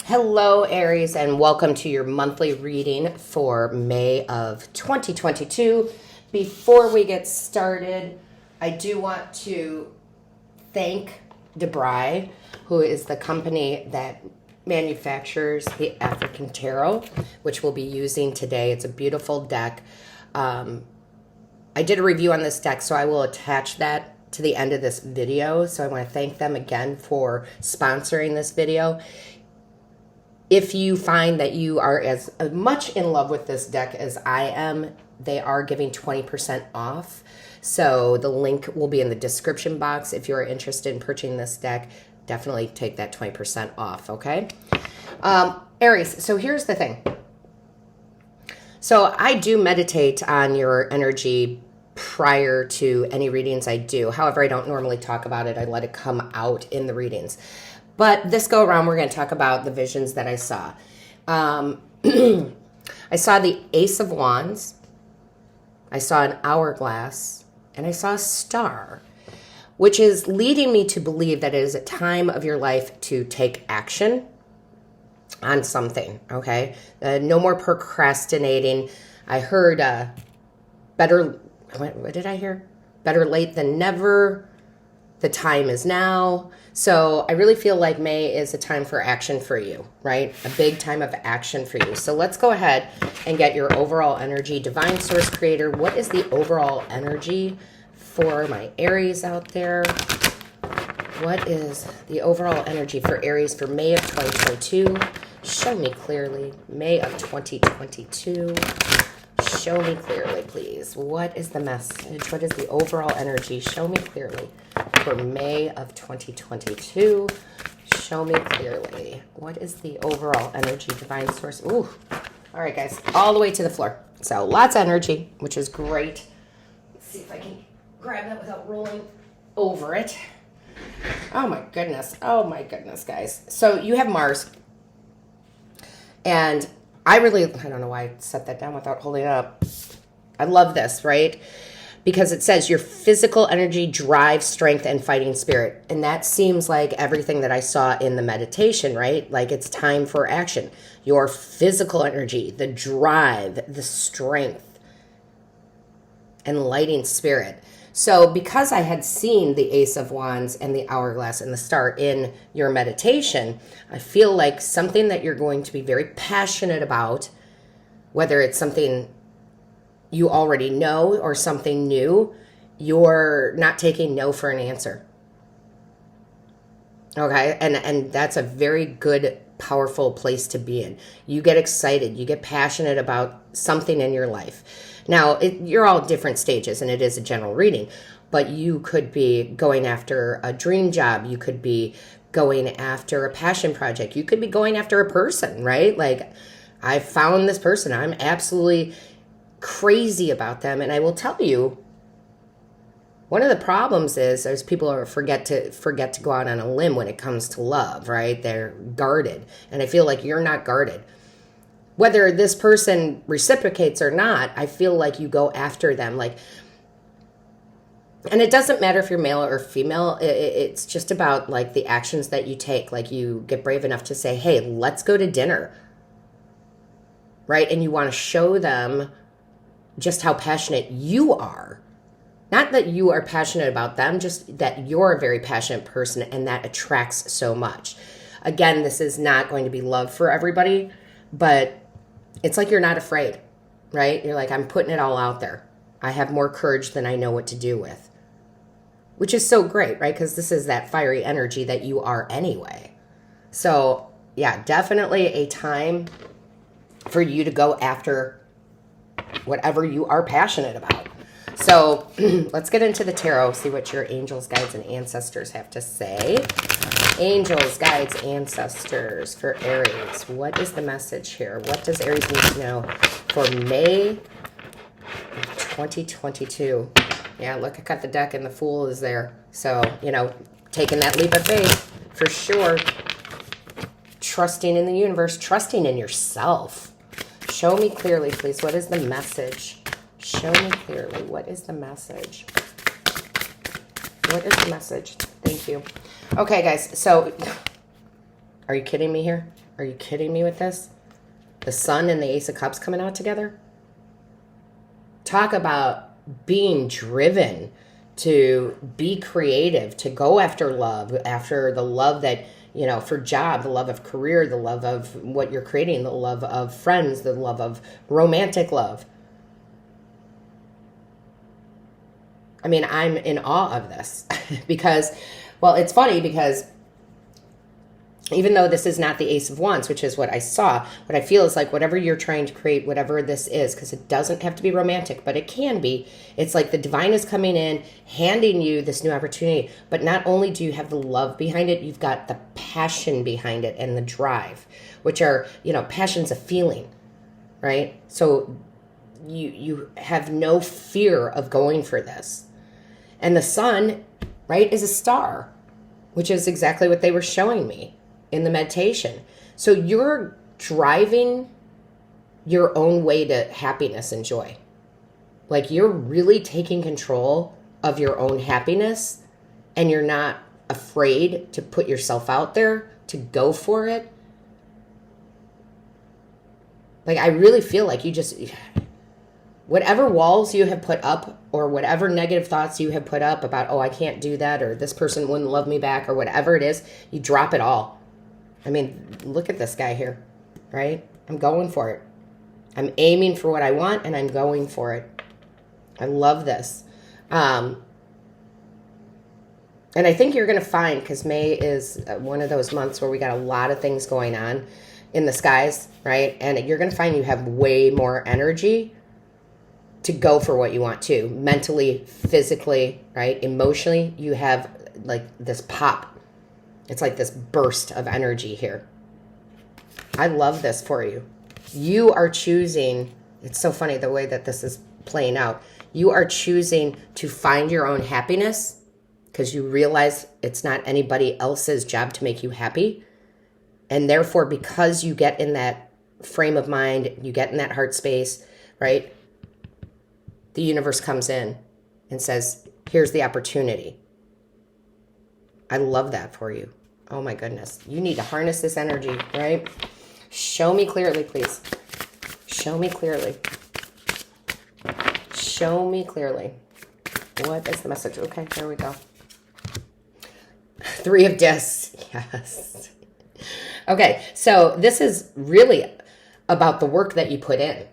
Hello, Aries, and welcome to your monthly reading for May of 2022. Before we get started, I do want to thank DeBry, who is the company that manufactures the African Tarot, which we'll be using today. It's a beautiful deck. I did a review on this deck, so I will attach that to the end of this video. So I want to thank them again for sponsoring this video. If you find that you are as much in love with this deck as I am, they are giving 20% off. So the link will be in the description box. If you're interested in purchasing this deck, definitely take that 20% off, okay? Aries, so here's the thing. So I do meditate on your energy prior to any readings I do. However, I don't normally talk about it. I let it come out in the readings. But this go around, we're going to talk about the visions that I saw. I saw the Ace of Wands, I saw an hourglass, and I saw a star, which is leading me to believe that it is a time of your life to take action on something, okay? No more procrastinating. I heard what did I hear? Better late than never. The time is now. So I really feel like May is a time for action for you, right? A big time of action for you. So let's go ahead and get your overall energy. Divine Source Creator, what is the overall energy for my Aries out there? What is the overall energy for Aries for May of 2022? Show me clearly. May of 2022. Show me clearly, please. What is the message? What is the overall energy? Show me clearly for May of 2022. Show me clearly. What is the overall energy? Divine Source. Ooh. All right, guys. All the way to the floor. So lots of energy, which is great. Let's see if I can grab that without rolling over it. Oh, my goodness. Oh, my goodness, guys. So you have Mars. And I don't know why I set that down without holding it up. I love this, right? Because it says your physical energy, drive, strength, and fighting spirit. And that seems like everything that I saw in the meditation, right? Like it's time for action. Your physical energy, the drive, the strength, and lighting spirit. So because I had seen the Ace of Wands and the hourglass and the star in your meditation, I feel like something that you're going to be very passionate about, whether it's something you already know or something new, you're not taking no for an answer. Okay? And that's a very good, powerful place to be in. You get excited. You get passionate about something in your life. Now, you're all different stages, and it is a general reading, but you could be going after a dream job. You could be going after a passion project. You could be going after a person, right? Like, I found this person. I'm absolutely crazy about them, and I will tell you, one of the problems is there's people who forget to go out on a limb when it comes to love, right? They're guarded, and I feel like you're not guarded. Whether this person reciprocates or not, I feel like you go after them. And it doesn't matter if you're male or female. It's just about like the actions that you take. Like you get brave enough to say, hey, let's go to dinner. Right? And you want to show them just how passionate you are. Not that you are passionate about them, just that you're a very passionate person and that attracts so much. Again, this is not going to be love for everybody, but it's like you're not afraid, right? You're like, I'm putting it all out there. I have more courage than I know what to do with, which is so great, right? Because this is that fiery energy that you are anyway. So yeah, definitely a time for you to go after whatever you are passionate about. So let's get into the tarot, see what your angels, guides, and ancestors have to say. Angels, guides, ancestors for Aries. What is the message here? What does Aries need to know for May 2022? Yeah, look, I got the deck and the Fool is there. So, taking that leap of faith for sure. Trusting in the universe, trusting in yourself. Show me clearly, please. What is the message? Show me clearly. What is the message? What is the message? Thank you. Okay, guys. So Are you kidding me here? Are you kidding me with this? The Sun and the Ace of Cups coming out together? Talk about being driven to be creative, to go after love, after the love that, you know, for job, the love of career, the love of what you're creating, the love of friends, the love of romantic love. I mean, I'm in awe of this because, well, it's funny because even though this is not the Ace of Wands, which is what I saw, what I feel is like whatever you're trying to create, whatever this is, because it doesn't have to be romantic, but it can be. It's like the divine is coming in, handing you this new opportunity. But not only do you have the love behind it, you've got the passion behind it and the drive, which are, you know, passion's a feeling, right? So you have no fear of going for this. And the Sun, right, is a star, which is exactly what they were showing me in the meditation. So you're driving your own way to happiness and joy. Like you're really taking control of your own happiness, and you're not afraid to put yourself out there, to go for it. Like I really feel like you just, whatever walls you have put up or whatever negative thoughts you have put up about, oh, I can't do that, or this person wouldn't love me back, or whatever it is, you drop it all. I mean, look at this guy here, right? I'm going for it. I'm aiming for what I want, and I'm going for it. I love this. And I think you're going to find, because May is one of those months where we got a lot of things going on in the skies, right? And you're going to find you have way more energy to go for what you want to. Mentally, physically, right? Emotionally, you have like this pop. It's like this burst of energy here. I love this for you. You are choosing, it's so funny the way that this is playing out. You are choosing to find your own happiness because you realize it's not anybody else's job to make you happy. And therefore, because you get in that frame of mind, you get in that heart space, right? The universe comes in and says, here's the opportunity. I love that for you. Oh my goodness. You need to harness this energy, right? Show me clearly, please. Show me clearly. Show me clearly. What is the message? Okay, there we go. 3 of Discs. Yes. Okay, so this is really about the work that you put in.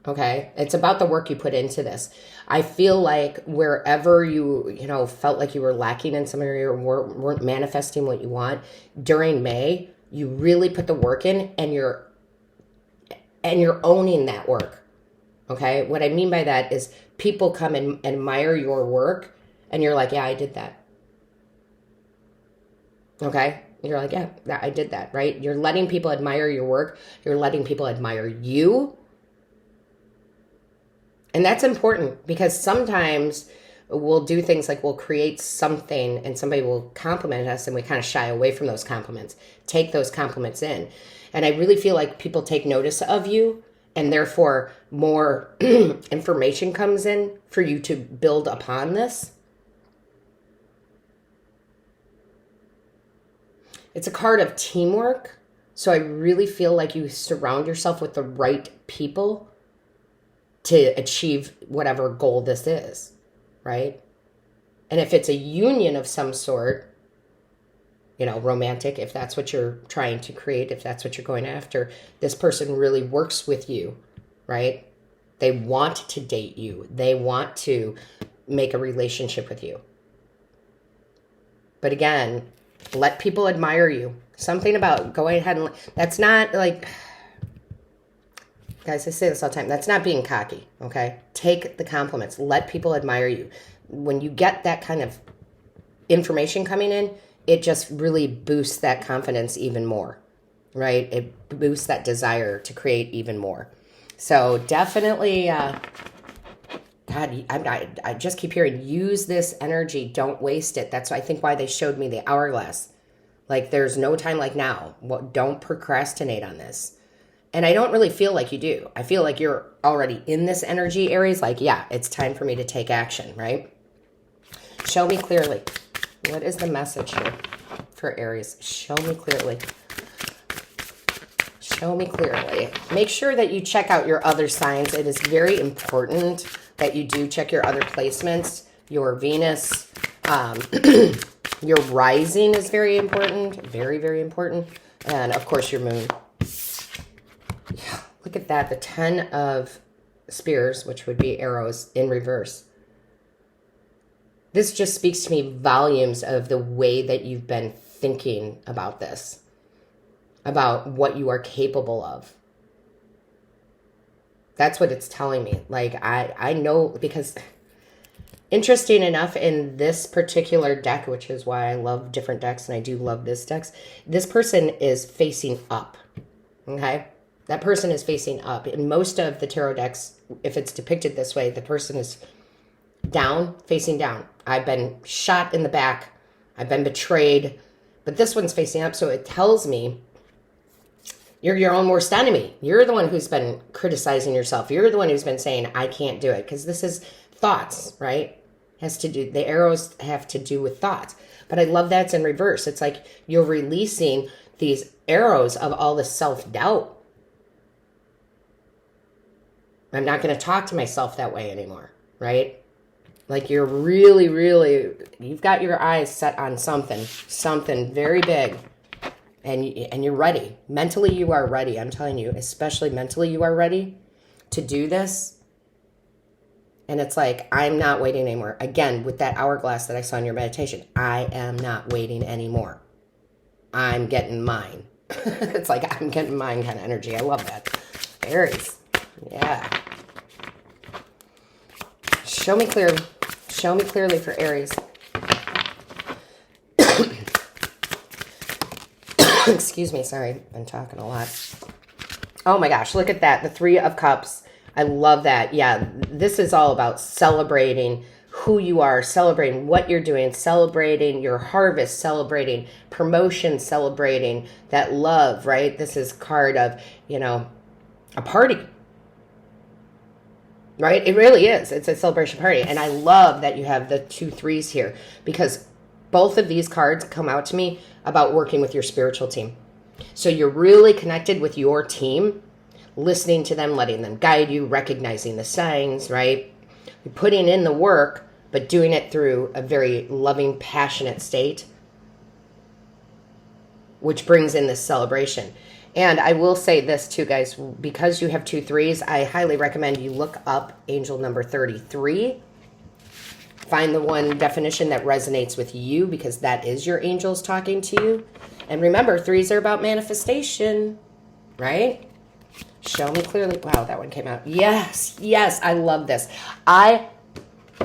Okay, it's about the work you put into this. I feel like wherever you felt like you were lacking in some area or weren't manifesting what you want during May, you really put the work in, and you're owning that work. Okay, what I mean by that is people come and admire your work, and you're like, yeah, I did that. Okay, you're like, yeah, I did that. Right? You're letting people admire your work. You're letting people admire you. And that's important because sometimes we'll do things like we'll create something and somebody will compliment us and we kind of shy away from those compliments. Take those compliments in. And I really feel like people take notice of you, and therefore more information comes in for you to build upon this. It's a card of teamwork. So I really feel like you surround yourself with the right people to achieve whatever goal this is, right? And if it's a union of some sort, romantic, if that's what you're trying to create, if that's what you're going after, this person really works with you, right? They want to date you. They want to make a relationship with you. But again, let people admire you. Something about going ahead and, that's not like, guys, I say this all the time. That's not being cocky, okay? Take the compliments. Let people admire you. When you get that kind of information coming in, it just really boosts that confidence even more, right? It boosts that desire to create even more. So definitely, God, I just keep hearing, use this energy. Don't waste it. That's, I think, why they showed me the hourglass. Like, there's no time like now. Don't procrastinate on this. And I don't really feel like you do. I feel like you're already in this energy, Aries. Like, yeah, it's time for me to take action, right? Show me clearly. What is the message here for Aries? Show me clearly. Show me clearly. Make sure that you check out your other signs. It is very important that you do check your other placements. Your Venus, your rising is very important. Very, very important. And, of course, your moon. Yeah, look at that. The 10 of spears, which would be arrows, in reverse. This just speaks to me volumes of the way that you've been thinking about this, about what you are capable of. That's what it's telling me. Like, I know, because interesting enough, in this particular deck, which is why I love different decks, and I do love this deck, this person is facing up, okay? That person is facing up. In most of the tarot decks, if it's depicted this way, the person is down, facing down. I've been shot in the back. I've been betrayed. But this one's facing up, so it tells me you're your own worst enemy. You're the one who's been criticizing yourself. You're the one who's been saying, I can't do it. Because this is thoughts, right? The arrows have to do with thoughts. But I love that it's in reverse. It's like you're releasing these arrows of all the self-doubt. I'm not going to talk to myself that way anymore, right? Like you're really, really, you've got your eyes set on something very big, and you're ready. Mentally, you are ready. I'm telling you, especially mentally, you are ready to do this. And it's like, I'm not waiting anymore. Again, with that hourglass that I saw in your meditation, I am not waiting anymore. I'm getting mine. It's like, I'm getting mine kind of energy. I love that. Aries. Yeah. Show me clearly. Show me clearly for Aries. Excuse me. Sorry. I've been talking a lot. Oh my gosh. Look at that. The 3 of Cups. I love that. Yeah. This is all about celebrating who you are, celebrating what you're doing, celebrating your harvest, celebrating promotion, celebrating that love, right? This is card of, a party. Right? It really is. It's a celebration party. And I love that you have the 2 3s here, because both of these cards come out to me about working with your spiritual team. So you're really connected with your team, listening to them, letting them guide you, recognizing the signs, right? You're putting in the work, but doing it through a very loving, passionate state, which brings in this celebration. And I will say this too, guys, because you have 2 3s, I highly recommend you look up angel number 33. Find the one definition that resonates with you, because that is your angels talking to you. And remember, 3s are about manifestation, right? Show me clearly. Wow, that one came out. Yes, yes, I love this. I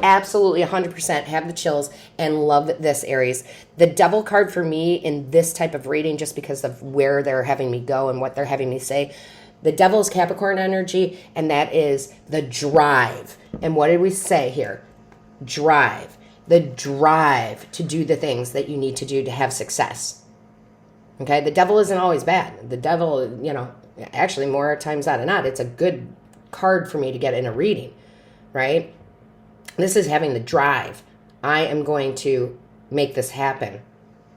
absolutely 100% have the chills and love this, Aries. The Devil card for me in this type of reading, just because of where they're having me go and what they're having me say, the Devil's Capricorn energy, and that is the drive. And what did we say here? Drive. The drive to do the things that you need to do to have success. Okay? The Devil isn't always bad. The Devil, actually more times out of not, it's a good card for me to get in a reading, right? This is having the drive. I am going to make this happen,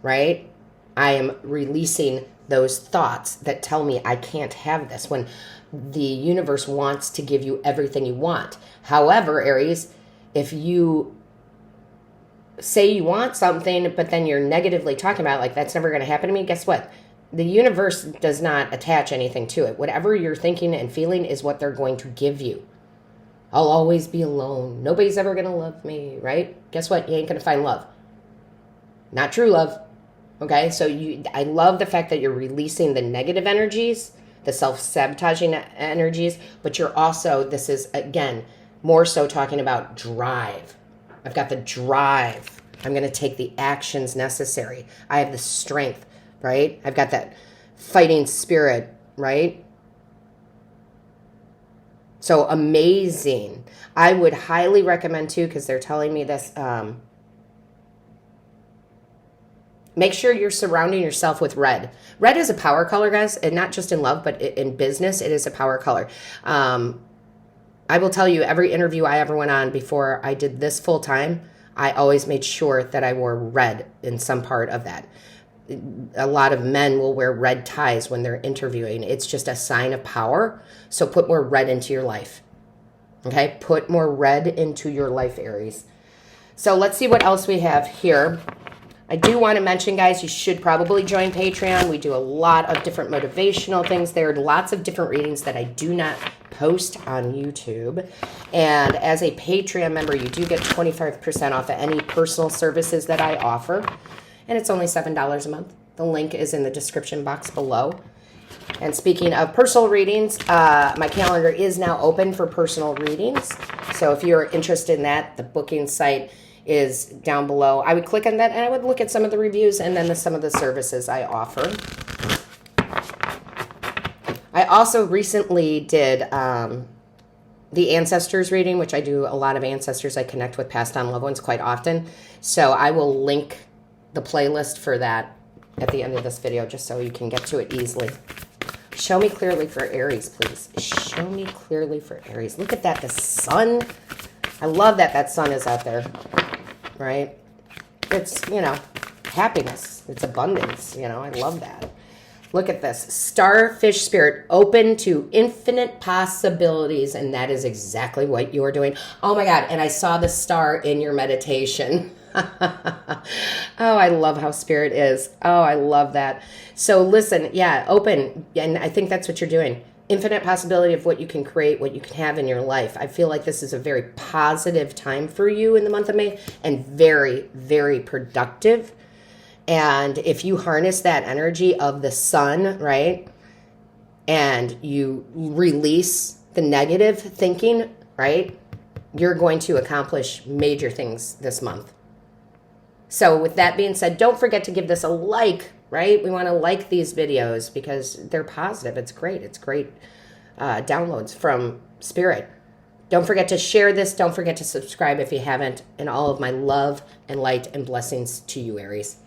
right? I am releasing those thoughts that tell me I can't have this, when the universe wants to give you everything you want. However, Aries, if you say you want something, but then you're negatively talking about it, like that's never going to happen to me, guess what? The universe does not attach anything to it. Whatever you're thinking and feeling is what they're going to give you. I'll always be alone. Nobody's ever going to love me, right? Guess what? You ain't going to find love. Not true love. Okay? So I love the fact that you're releasing the negative energies, the self-sabotaging energies, but you're also, this is, again, more so talking about drive. I've got the drive. I'm going to take the actions necessary. I have the strength, right? I've got that fighting spirit, right? So amazing. I would highly recommend too, because they're telling me this, make sure you're surrounding yourself with red. Red is a power color, guys, and not just in love, but in business, it is a power color. I will tell you, every interview I ever went on before I did this full time, I always made sure that I wore red in some part of that. a lot of men will wear red ties when they're interviewing. It's just a sign of power. So put more red into your life. Okay, put more red into your life, Aries. So let's see what else we have here. I do want to mention, guys, you should probably join Patreon. We do a lot of different motivational things there, lots of different readings that I do not post on YouTube. And as a Patreon member, you do get 25% off of any personal services that I offer. And it's only $7 a month. The link is in the description box below. And speaking of personal readings, my calendar is now open for personal readings. So if you're interested in that, the booking site is down below. I would click on that and I would look at some of the reviews and then some of the services I offer. I also recently did the ancestors reading, which I do a lot of ancestors. I connect with passed on loved ones quite often. So I will link the playlist for that at the end of this video just so you can get to it easily. Show me clearly for Aries, please. Show me clearly for Aries. Look at that, the sun. I love that that sun is out there, right? It's, you know, happiness. It's abundance, you know. I love that. Look at this. Starfish spirit, open to infinite possibilities, and that is exactly what you're doing. Oh, my God, and I saw the star in your meditation. Oh, I love how spirit is. Oh, I love that. So listen, yeah, open, and I think that's what you're doing. Infinite possibility of what you can create, what you can have in your life. I feel like this is a very positive time for you in the month of May and very, very productive. And if you harness that energy of the sun, right, and you release the negative thinking, right, you're going to accomplish major things this month. So with that being said, don't forget to give this a like, right? We want to like these videos because they're positive. It's great. It's great downloads from Spirit. Don't forget to share this. Don't forget to subscribe if you haven't. And all of my love and light and blessings to you, Aries.